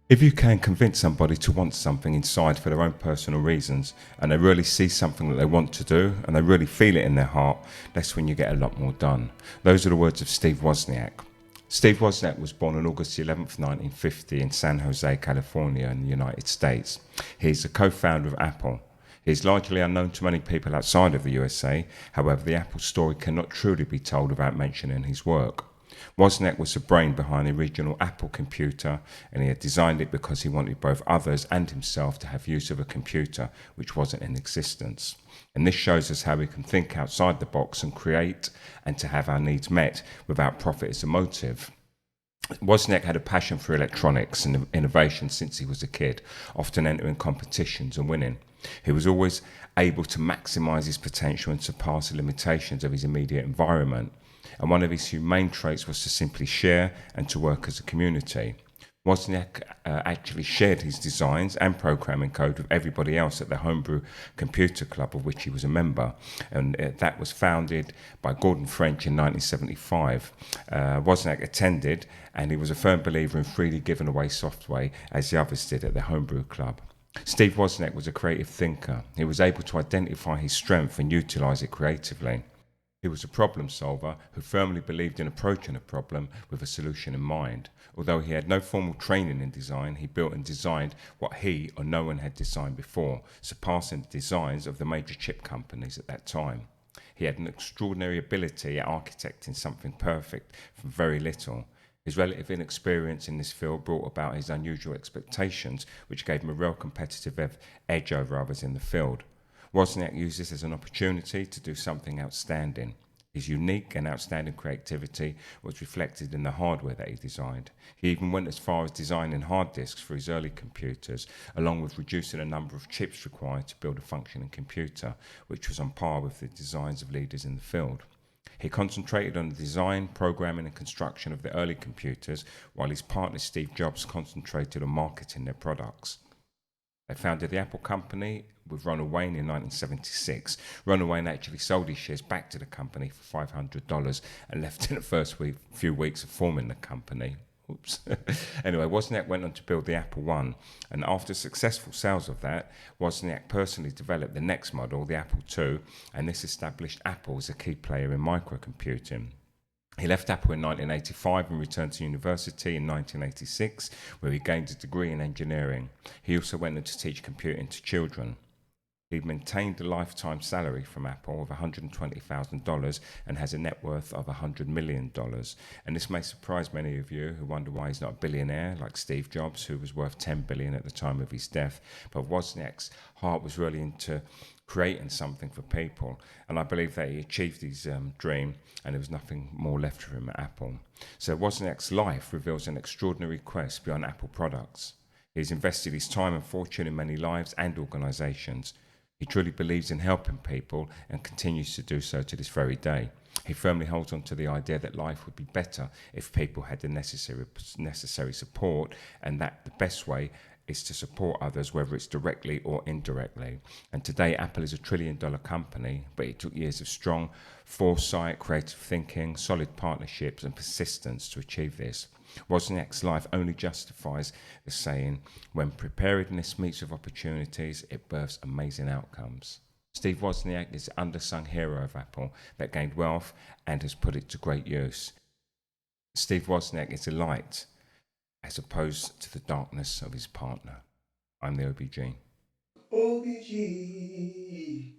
If you can convince somebody to want something inside for their own personal reasons, and they really see something that they want to do, and they really feel it in their heart, that's when you get a lot more done. Those are the words of Steve Wozniak. Steve Wozniak was born on August 11th, 1950 in San Jose, California in the United States. He's the co-founder of Apple. He is largely unknown to many people outside of the USA. However, the Apple story cannot truly be told without mentioning his work. Wozniak was the brain behind the original Apple computer, and he had designed it because he wanted both others and himself to have use of a computer which wasn't in existence. And this shows us how we can think outside the box and create, and to have our needs met without profit as a motive. Wozniak had a passion for electronics and innovation since he was a kid, often entering competitions and winning. He was always able to maximize his potential and surpass the limitations of his immediate environment. And one of his humane traits was to simply share and to work as a community. Wozniak actually shared his designs and programming code with everybody else at the Homebrew Computer Club, of which he was a member, and that was founded by Gordon French in 1975. Wozniak attended, and he was a firm believer in freely giving away software, as the others did at the Homebrew Club. Steve Wozniak was a creative thinker. He was able to identify his strength and utilize it creatively. He was a problem solver who firmly believed in approaching a problem with a solution in mind. Although he had no formal training in design, he built and designed what he or no one had designed before, surpassing the designs of the major chip companies at that time. He had an extraordinary ability at architecting something perfect from very little. His relative inexperience in this field brought about his unusual expectations, which gave him a real competitive edge over others in the field. Wozniak used this as an opportunity to do something outstanding. His unique and outstanding creativity was reflected in the hardware that he designed. He even went as far as designing hard disks for his early computers, along with reducing the number of chips required to build a functioning computer, which was on par with the designs of leaders in the field. He concentrated on the design, programming and construction of the early computers, while his partner Steve Jobs concentrated on marketing their products. They founded the Apple company with Ronald Wayne in 1976. Ronald Wayne actually sold his shares back to the company for $500 and left in the first few weeks of forming the company. Oops. Anyway, Wozniak went on to build the Apple I, and after successful sales of that, Wozniak personally developed the next model, the Apple II, and this established Apple as a key player in microcomputing. He left Apple in 1985 and returned to university in 1986, where he gained a degree in engineering. He also went on to teach computing to children. He maintained a lifetime salary from Apple of $120,000 and has a net worth of $100 million. And this may surprise many of you who wonder why he's not a billionaire like Steve Jobs, who was worth $10 billion at the time of his death. But Wozniak's heart was really into creating something for people, and I believe that he achieved his dream, and there was nothing more left for him at Apple. So Wozniak's life reveals an extraordinary quest beyond Apple products. He's invested his time and fortune in many lives and organizations. He truly believes in helping people and continues to do so to this very day. He firmly holds on to the idea that life would be better if people had the necessary support, and that the best way is to support others, whether it's directly or indirectly. And today, Apple is $1 trillion company, but it took years of strong foresight, creative thinking, solid partnerships, and persistence to achieve this. Wozniak's life only justifies the saying, when preparedness meets with opportunities, it births amazing outcomes. Steve Wozniak is the undersung hero of Apple that gained wealth and has put it to great use. Steve Wozniak is a light as opposed to the darkness of his partner. I'm the OBG. OBG.